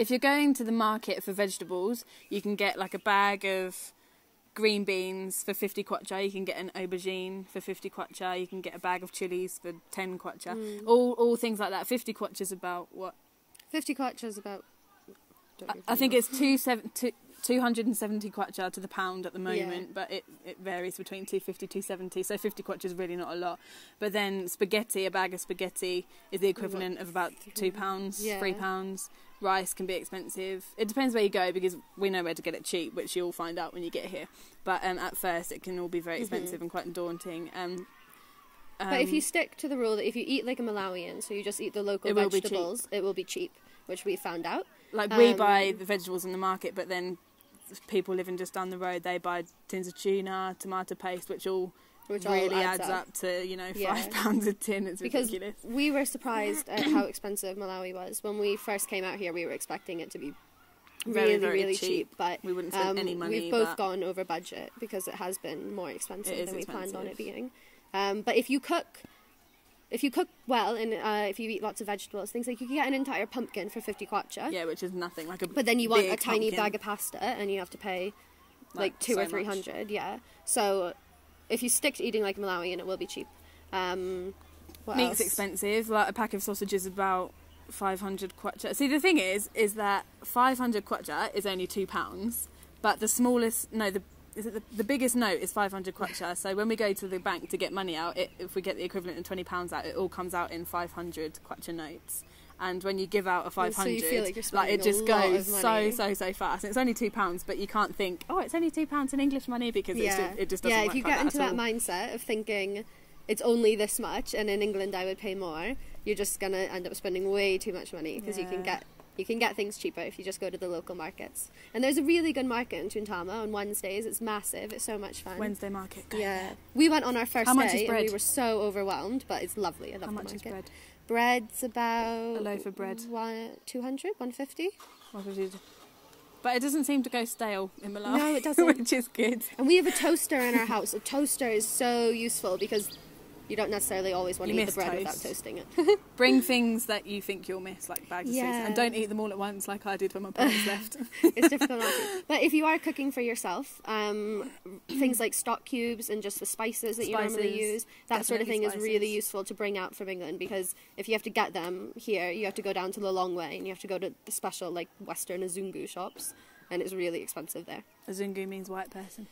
if you're going to the market for vegetables, you can get like a bag of green beans for 50 kwacha, you can get an aubergine for 50 kwacha, you can get a bag of chilies for 10 kwacha. All things like that. 50 kwacha is about what? 50 kwacha is about... I think it's 270 kwacha to the pound at the moment, but it varies between 250 270, so 50 kwacha is really not a lot. But then spaghetti, a bag of spaghetti is the equivalent of about £2, £3. Rice can be expensive. It depends where you go, because we know where to get it cheap, which you'll find out when you get here. But at first it can all be very expensive and quite daunting. But if you stick to the rule that if you eat like a Malawian, so you just eat the local vegetables, it will be cheap, which we found out. Like, we buy the vegetables in the market, but then people living just down the road, they buy tins of tuna, tomato paste, which really adds up to, £5 a tin. It's ridiculous. Because we were surprised at how expensive Malawi was. When we first came out here, we were expecting it to be really, really cheap. But we wouldn't spend any money. We've both gone over budget because it has been more expensive than we planned on it being. But if you cook well, and if you eat lots of vegetables, things like you can get an entire pumpkin for 50 kwacha. Yeah, which is nothing. But then you want a tiny bag of pasta, and you have to pay like 200 or 300. Yeah. So if you stick to eating like Malawian, it will be cheap. Meat's expensive. Like a pack of sausages is about 500 kwacha. See, the thing is that 500 kwacha is only £2, but the smallest, the biggest note is 500 kwacha. So when we go to the bank to get money out, if we get the equivalent of £20 out, it all comes out in 500 kwacha notes. And when you give out a 500, so you feel like it just goes so fast. And it's only £2, but you can't think, it's only £2 in English money, because it just doesn't work. Yeah, if you get into that mindset of thinking it's only this much, and in England I would pay more, you're just gonna end up spending way too much money, because you can get things cheaper if you just go to the local markets. And there's a really good market in Tuntama on Wednesdays. It's massive. It's so much fun. Wednesday market. Yeah. We went on our first How much day is bread? and we were so overwhelmed, but it's lovely. I love the market. How much is bread? Bread's about... A loaf of bread? 200, 150. But it doesn't seem to go stale in Malawi. No, it doesn't. Which is good. And we have a toaster in our house. A toaster is so useful because you don't necessarily always want to eat the bread without toasting it. Bring things that you think you'll miss, like bags of sweets, and don't eat them all at once like I did when my parents left. It's difficult not to. But if you are cooking for yourself, things like stock cubes and just the spices that you normally use, that sort of thing is really useful to bring out from England, because if you have to get them here, you have to go down to the long way and you have to go to the special like Western Azungu shops, and it's really expensive there. Azungu means white person.